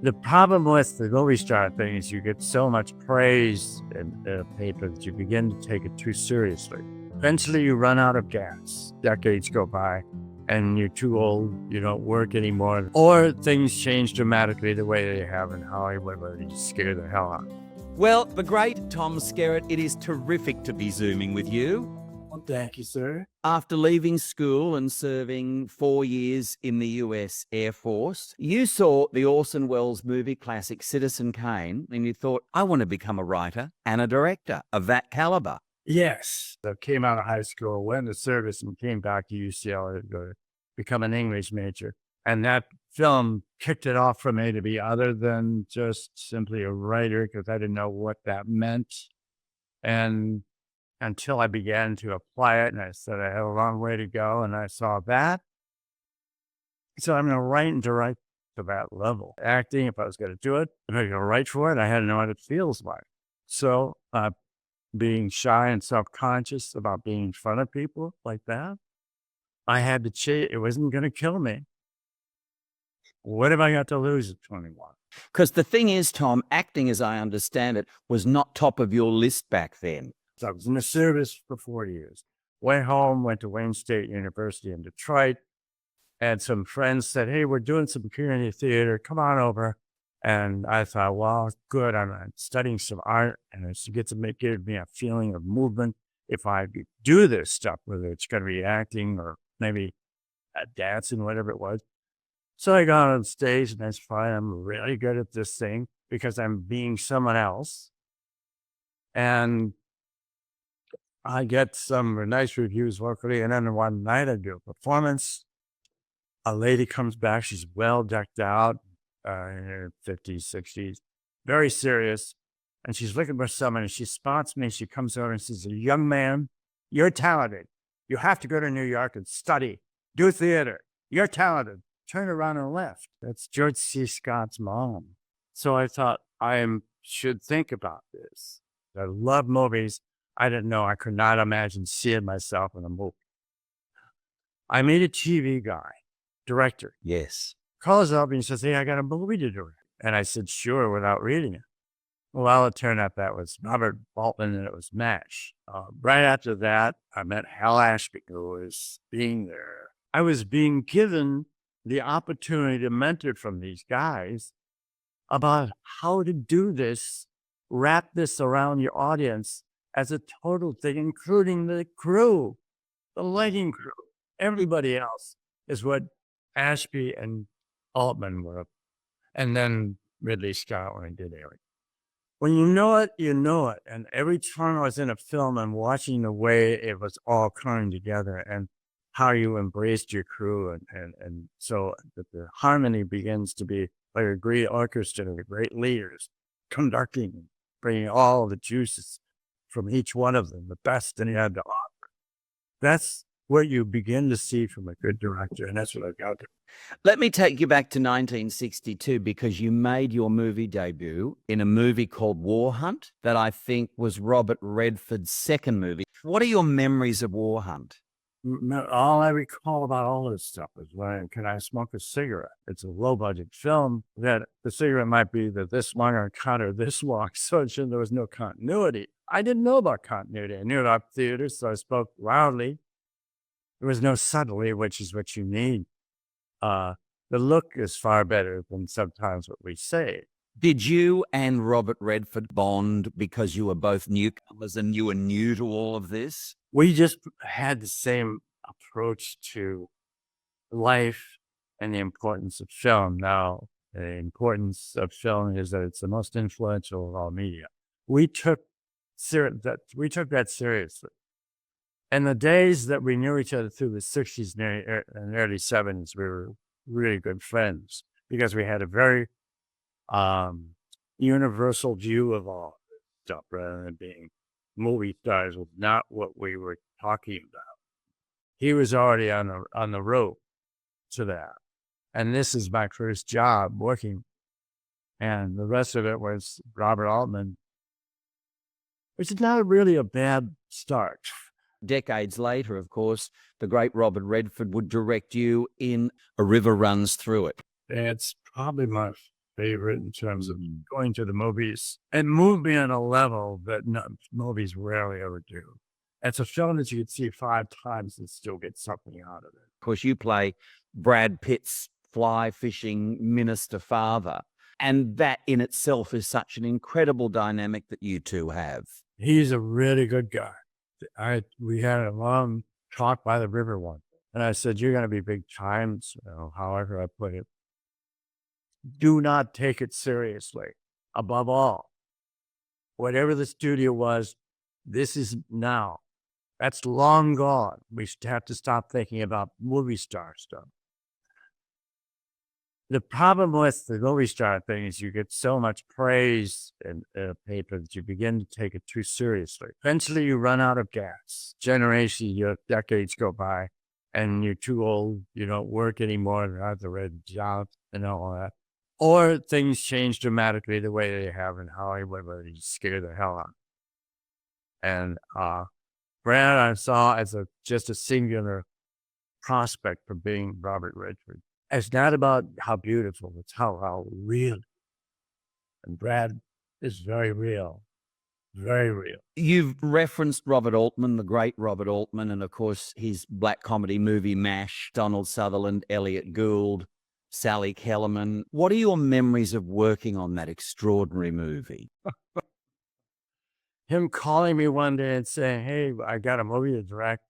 The problem with the movie star thing is you get so much praise in the paper that you begin to take it too seriously. Eventually, you run out of gas. Decades go by, and you're too old, you don't work anymore, or things change dramatically the way they have in Hollywood, where you scare the hell out of you. Well, the great Tom Skerritt, it is terrific to be Zooming with you. Well, thank you, sir. After leaving school and serving 4 years in the US Air Force, you saw the Orson Welles movie classic Citizen Kane, and you thought, I want to become a writer and a director of that caliber. Yes. I came out of high school, went to service, and came back to UCLA to become an English major. And that film kicked it off for me to be other than just simply a writer, because I didn't know what that meant. And until I began to apply it, and I said I had a long way to go, and I saw that. So I'm going to write and direct to that level. Acting, if I was going to do it, if I was going to write for it, I had to know what it feels like. So being shy and self-conscious about being in front of people like that, I had to change. It wasn't going to kill me. What have I got to lose at 21? Because the thing is, Tom, acting, as I understand it, was not top of your list back then. So I was in the service for 4 years. Went home, went to Wayne State University in Detroit, and some friends said, hey, we're doing some community theater. Come on over. And I thought, well, good. I'm studying some art, and it's to give me a feeling of movement. If I do this stuff, whether it's going to be acting or maybe dancing, whatever it was. So I got on stage, and that's fine. I'm really good at this thing because I'm being someone else. And I get some nice reviews locally. And then one night I do a performance. A lady comes back. She's well decked out, in her 50s, 60s, very serious. And she's looking for someone, and she spots me. She comes over and says, young man, you're talented. You have to go to New York and study, do theater. You're talented. Turn around and left. That's George C. Scott's mom. So I thought I should think about this. I love movies. I didn't know. I could not imagine seeing myself in a movie. I made a TV guy, director. Yes. Calls up and says, hey, I got a movie to direct. And I said, sure, without reading it. Well, it turned out that was Robert Altman, and it was MASH. Right after that, I met Hal Ashby, who was being there. I was being given the opportunity to mentor from these guys about how to do this, wrap this around your audience as a total thing, including the crew, the lighting crew. Everybody else is what Ashby and Altman were. And then Ridley Scott when he did everything. When you know it, you know it. And every time I was in a film and watching the way it was all coming together and how you embraced your crew. And so that the harmony begins to be like a great orchestra with great leaders conducting, bringing all the juices from each one of them, the best that he had to offer. That's what you begin to see from a good director, and that's what I've got. Let me take you back to 1962, because you made your movie debut in a movie called War Hunt that I think was Robert Redford's second movie. What are your memories of War Hunt? All I recall about all this stuff is can I smoke a cigarette? It's a low-budget film that the cigarette might be that this long or cut or this long, so there was no continuity. I didn't know about continuity. I knew about theater, so I spoke loudly. There was no subtlety, which is what you need. The look is far better than sometimes what we say. Did you and Robert Redford bond because you were both newcomers and you were new to all of this? We just had the same approach to life and the importance of film. Now, the importance of film is that it's the most influential of all media. We took that seriously. And the days that we knew each other through the 60s and early 70s, we were really good friends because we had a very universal view of all stuff rather than being movie stars was not what we were talking about. He was already on the road to that. And this is my first job working. And the rest of it was Robert Altman, which is not really a bad start. Decades later, of course, the great Robert Redford would direct you in A River Runs Through It. It's probably my favorite in terms of going to the movies. It moved me on a level that movies rarely ever do. It's a film that you could see 5 times and still get something out of it. Of course, you play Brad Pitt's fly fishing minister father. And that in itself is such an incredible dynamic that you two have. He's a really good guy. We had a long talk by the river once, and I said, "You're going to be big time." So, however I put it, do not take it seriously. Above all, whatever the studio was, this is now. That's long gone. We have to stop thinking about movie star stuff. The problem with the movie star thing is you get so much praise in a paper that you begin to take it too seriously. Eventually, you run out of gas. Decades go by, and you're too old. You don't work anymore. You have to red job and all that. Or things change dramatically the way they have in Hollywood, where you scare the hell out. And Brad, I saw as just a singular prospect for being Robert Redford. It's not about how beautiful, it's how real. And Brad is very real, very real. You've referenced Robert Altman, the great Robert Altman, and of course his black comedy movie MASH, Donald Sutherland, Elliot Gould, Sally Kellerman. What are your memories of working on that extraordinary movie? Him calling me one day and saying, "Hey, I got a movie to direct.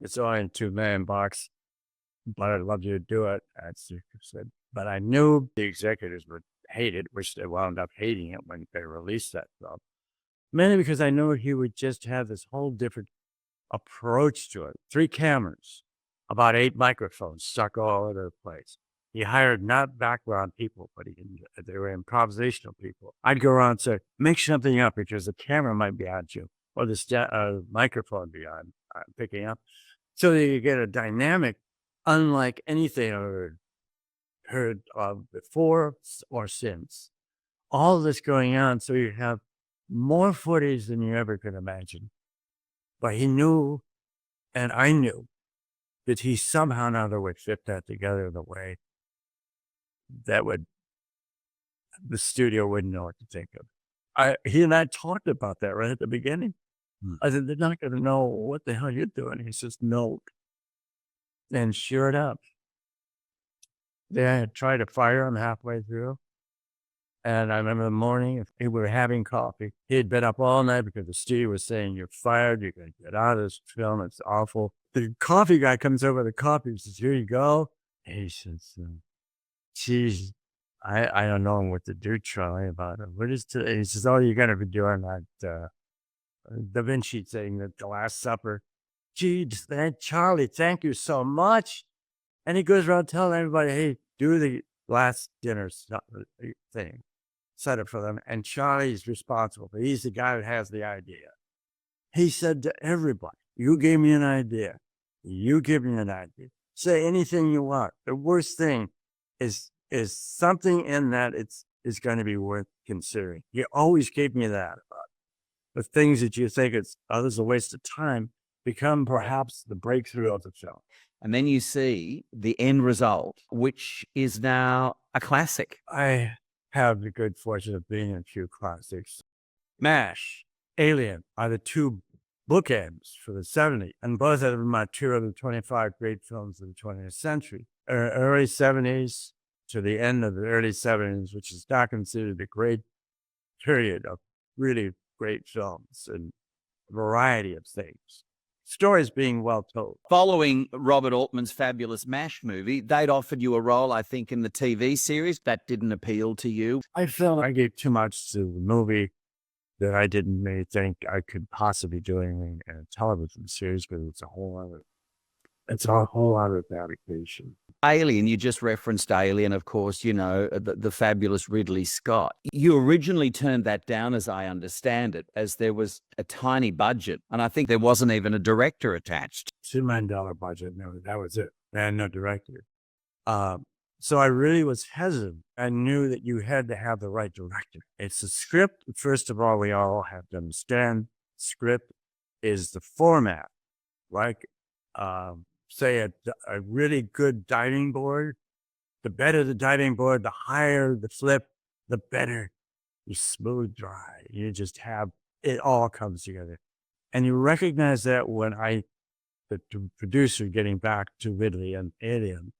It's only in $2 million, but I'd love you to do it." I said, but I knew the executives would hate it, which they wound up hating it when they released that film. Mainly because I knew he would just have this whole different approach to it. 3 cameras, about 8 microphones stuck all over the place. He hired not background people, but they were improvisational people. I'd go around and say, "Make something up because the camera might be on you, or the microphone be on picking up," so that you get a dynamic unlike anything I've heard of before or since. All this going on, so you have more footage than you ever could imagine. But he knew, and I knew, that he somehow or another would fit that together in a way that the studio wouldn't know what to think of. He and I talked about that right at the beginning. I said, "They're not going to know what the hell you're doing." He says, "No." And sure enough, they had tried to fire him halfway through. And I remember the morning, we were having coffee. He had been up all night because the studio was saying, "You're fired. You're going to get out of this film. It's awful." The coffee guy comes over with the coffee and says, "Here you go." And he says, "Geez, I don't know what to do, Charlie, about it. What is today?" He says, "Oh, you're going to be doing that Da Vinci thing, the Last Supper." "Geez, Charlie, thank you so much." And he goes around telling everybody, "Hey, do the last dinner thing. Set it for them." And Charlie's responsible. He's the guy who has the idea. He said to everybody, "You gave me an idea. You give me an idea. Say anything you want. The worst thing is something in that is going to be worth considering." He always gave me that about the things that you think it's others a waste of time become perhaps the breakthrough of the film. And then you see the end result, which is now a classic. I have the good fortune of being in a few classics. MASH, Alien are the 2 bookends for the 70s, and both of them are 2 of the 25 great films of the 20th century. Early 70s to the end of the early 70s, which is now considered a great period of really great films and a variety of things. Stories being well told. Following Robert Altman's fabulous MASH movie, they'd offered you a role, I think, in the TV series. That didn't appeal to you. I felt I gave too much to the movie that I didn't really think I could possibly do anything in a television series, because it's a whole other fabrication. Alien, you just referenced Alien, of course, you know, the fabulous Ridley Scott. You originally turned that down, as I understand it, as there was a tiny budget, and I think there wasn't even a director attached. $2 million budget, no, that was it. And no director. So I really was hesitant. I knew that you had to have the right director. It's a script. First of all, we all have to understand script is the format. Like, say a really good dining board The better the diving board, the higher the flip, the better you smooth dry. You just have, it all comes together. And you recognize that when the producer, getting back to Ridley and Alien,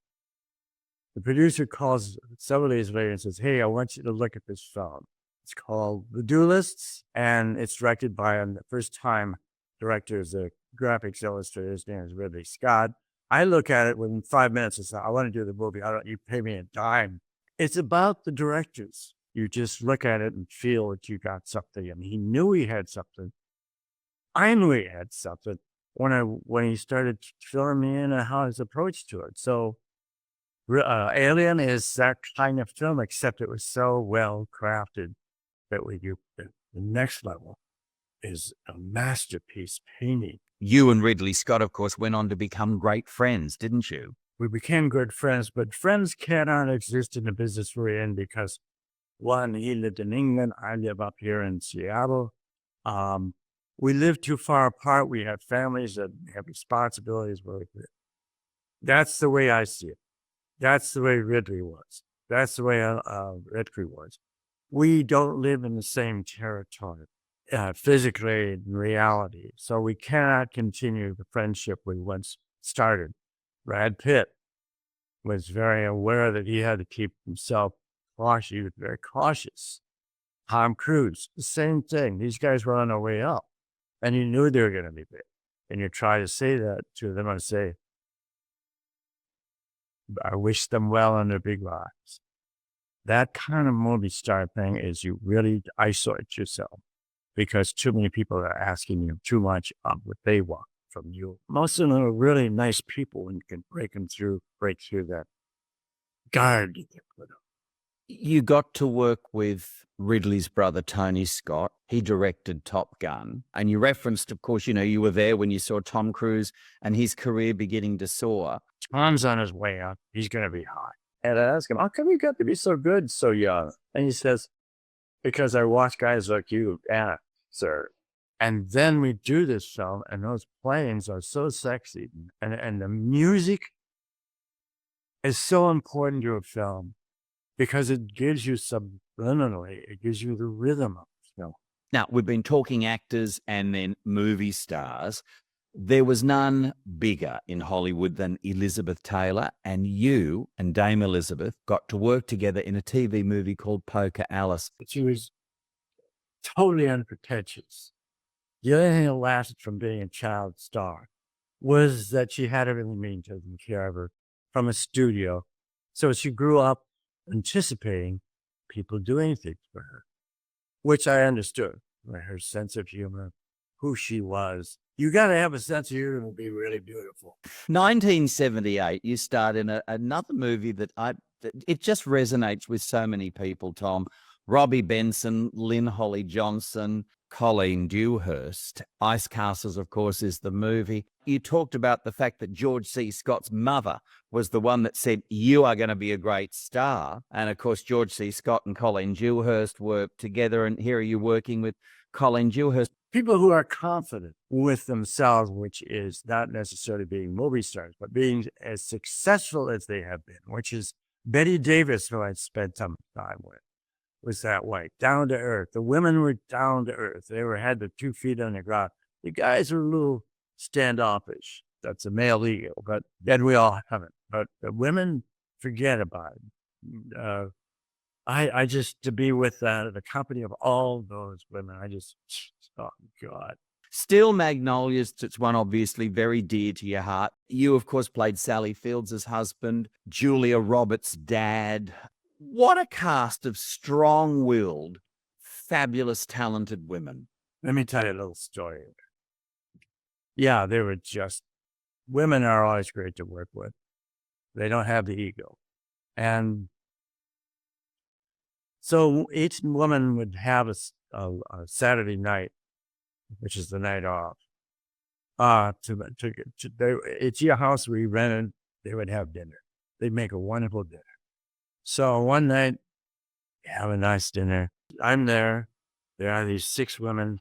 the producer calls several days later and says, "Hey, I want you to look at this film. It's called The Duelists, and it's directed by the first-time director is a graphics illustrator. His name is Ridley Scott." I look at it within 5 minutes and say, "I want to do the movie. You pay me a dime." It's about the directors. You just look at it and feel that you got something. And he knew he had something. I knew he had something when he started filling me in on how his approach to it. So Alien is that kind of film, except it was so well crafted that the next level is a masterpiece painting. You and Ridley Scott, of course, went on to become great friends, didn't you? We became good friends, but friends cannot exist in the business we're in because, one, he lived in England, I live up here in Seattle. We live too far apart. We have families that have responsibilities. That's the way I see it. That's the way Ridley was. That's the way Redford was. We don't live in the same territory, physically in reality. So we cannot continue the friendship we once started. Brad Pitt was very aware that he had to keep himself cautious. He was very cautious. Tom Cruise, the same thing. These guys were on their way up, and you knew they were going to be big. And you try to say that to them and say, "I wish them well in their big lives." That kind of movie star thing is you really isolate yourself because too many people are asking you too much of what they want from you. Most of them are really nice people and you can break through that guard you can put up. You got to work with Ridley's brother, Tony Scott. He directed Top Gun. And you referenced, of course, you were there when you saw Tom Cruise and his career beginning to soar. Tom's on his way up. He's going to be high. And I asked him, "How come you got to be so good so young?" And he says, "Because I watch guys like you, Anna, sir." And then we do this film, and those planes are so sexy. And the music is so important to a film because it gives you subliminally, it gives you the rhythm of the film. Now, we've been talking actors and then movie stars. There was none bigger in Hollywood than Elizabeth Taylor, and you and Dame Elizabeth got to work together in a TV movie called Poker Alice. She was totally unpretentious. The only thing that lasted from being a child star was that she had everything being taken care of her from a studio. So she grew up anticipating people doing things for her, which I understood. Her sense of humor, who she was. You got to have a sense of humor to be really beautiful. 1978, you starred in another movie that it just resonates with so many people, Tom. Robbie Benson, Lynn Holly Johnson, Colleen Dewhurst. Ice Castles, of course, is the movie. You talked about the fact that George C. Scott's mother was the one that said, "You are going to be a great star." And of course, George C. Scott and Colleen Dewhurst worked together. And here are you working with Colleen Dewhurst. People who are confident with themselves, which is not necessarily being movie stars, but being as successful as they have been, which is Betty Davis, who I spent some time with, was that way, down to earth. The women were down to earth. They had their 2 feet on the ground. The guys are a little standoffish. That's a male ego, but then we all have it. But the women, forget about it. I just, to be with the company of all those women, oh God. Still Magnolias, it's one obviously very dear to your heart. You, of course, played Sally Fields' husband, Julia Roberts' dad. What a cast of strong-willed, fabulous, talented women. Let me tell you a little story. Yeah, they were just, women are always great to work with. They don't have the ego. And so each woman would have a Saturday night, which is the night off. It's your house we rented. They would have dinner. They'd make a wonderful dinner. So one night, have a nice dinner. I'm there. There are these 6 women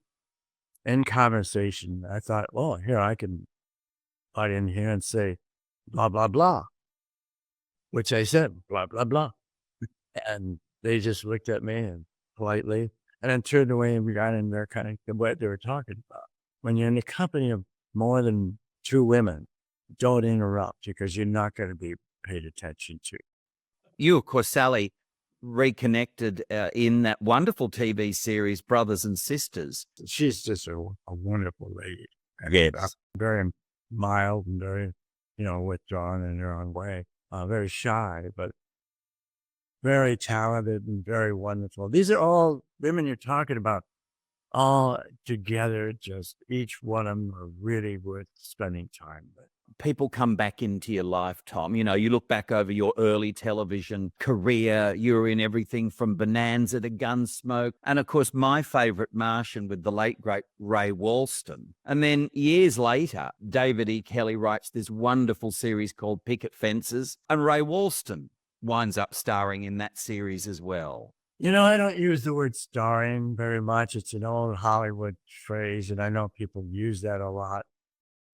in conversation. I thought, here, I can butt in here and say, blah, blah, blah. which I said, blah, blah, blah. And they just looked at me and politely, and then turned away and got in there kind of what they were talking about. When you're in the company of more than two women, don't interrupt because you're not going to be paid attention to. You, of course, Sally, reconnected in that wonderful TV series, Brothers and Sisters. She's just a wonderful lady. And Yes. very mild and very, withdrawn in her own way. Very shy, but very talented and very wonderful. These are all women you're talking about, all together, just each one of them are really worth spending time with. People come back into your life, Tom. You look back over your early television career. You were in everything from Bonanza to Gunsmoke. And of course, my favorite Martian with the late, great Ray Walston. And then years later, David E. Kelley writes this wonderful series called Picket Fences. And Ray Walston winds up starring in that series as well. I don't use the word starring very much. It's an old Hollywood phrase, and I know people use that a lot.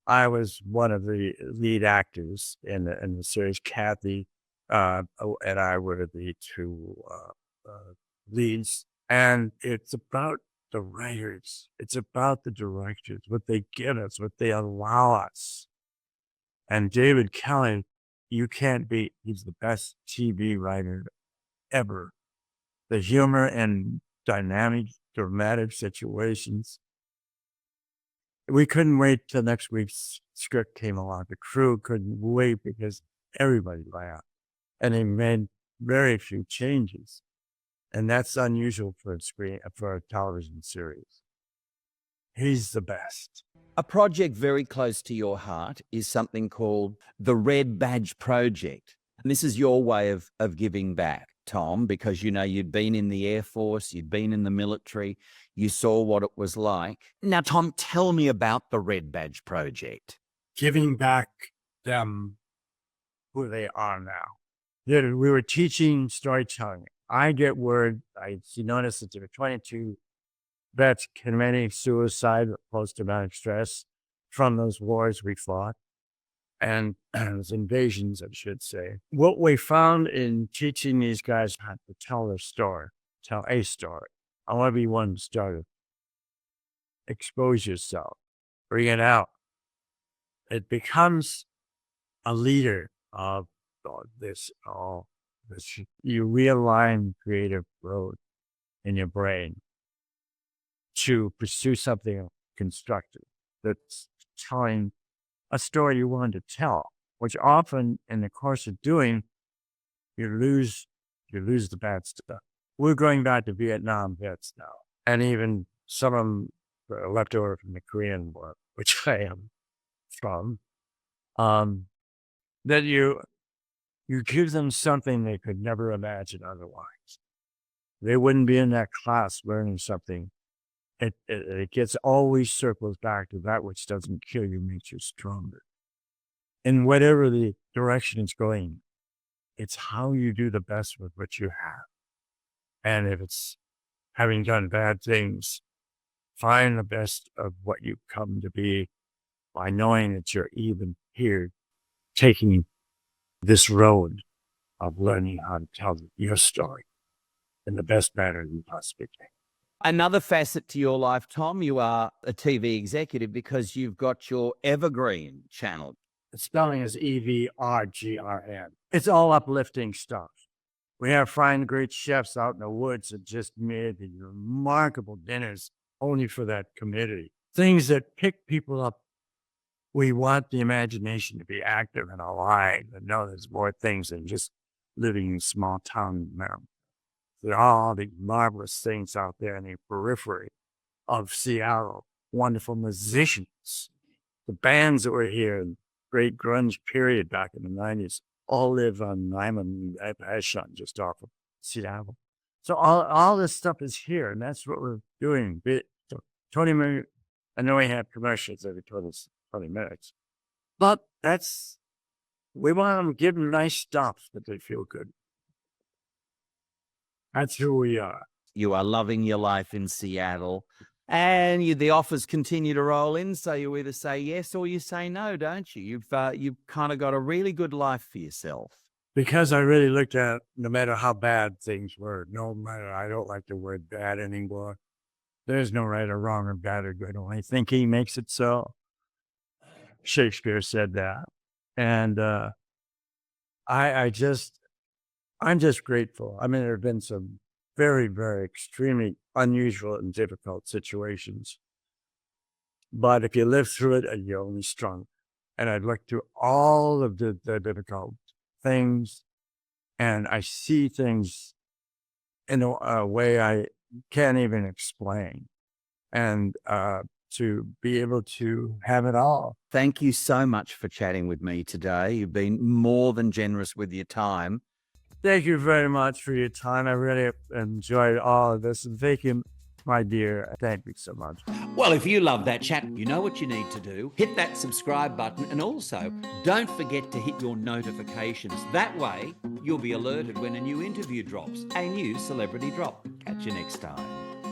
I was one of the lead actors in the series. Kathy and I were the two leads, and it's about the writers. It's about the directors, what they give us, what they allow us. And David Kelley, you can't beat. He's the best TV writer ever. The humor and dynamic, dramatic situations. We couldn't wait till next week's script came along. The crew couldn't wait because everybody laughed. And they made very few changes. And that's unusual for a television series. He's the best. A project very close to your heart is something called the Red Badge Project. And this is your way of giving back, Tom, because you'd been in the Air Force, you'd been in the military, you saw what it was like. Now, Tom, tell me about the Red Badge Project. Giving back them who they are now. We were teaching storytelling. I get word, you notice that there were 22 vets committing suicide, post-traumatic stress from those wars we fought. And those invasions, I should say. What we found in teaching these guys how to tell their story, tell a story. I want to be one to start it. Expose yourself. Bring it out. It becomes a leader of this. You realign creative road in your brain to pursue something constructive that's telling a story you wanted to tell, which often in the course of doing, you lose the bad stuff. We're going back to Vietnam vets now, and even some of them are left over from the Korean War, which I am from. That you give them something they could never imagine otherwise. They wouldn't be in that class learning something. It gets always circles back to that which doesn't kill you makes you stronger. In whatever the direction it's going, it's how you do the best with what you have. And if it's having done bad things, find the best of what you come to be by knowing that you're even here taking this road of learning how to tell your story in the best manner you possibly can. Another facet to your life, Tom, you are a TV executive because you've got your Evergreen channel. The spelling is EVRGRN. It's all uplifting stuff. We have fine, great chefs out in the woods that just made these remarkable dinners only for that community. Things that pick people up. We want the imagination to be active and alive and know there's more things than just living in small town Maryland. There are all these marvelous things out there in the periphery of Seattle, wonderful musicians. The bands that were here in the great grunge period back in the 90s all live on Lyman and Ashon, just off of Seattle. So all this stuff is here, and that's what we're doing. 20 minutes, I know we have commercials every 20 minutes, but we want to give them nice stuff that they feel good. That's who we are. You are loving your life in Seattle, and the offers continue to roll in. So you either say yes or you say no, don't you? You've kind of got a really good life for yourself. because I really looked at no matter how bad things were, no matter, I don't like the word bad anymore. There's no right or wrong or bad or good. Only thinking makes it so. Shakespeare said that. And I'm just grateful. I mean, there have been some very, very extremely unusual and difficult situations. But if you live through it, you're only strong. And I look through all of the difficult things, and I see things in a way I can't even explain. And to be able to have it all. Thank you so much for chatting with me today. You've been more than generous with your time. Thank you very much for your time. I really enjoyed all of this. And thank you, my dear. Thank you so much. Well, if you love that chat, you know what you need to do. Hit that subscribe button, and also don't forget to hit your notifications. That way, you'll be alerted when a new interview drops, a new celebrity drop. Catch you next time.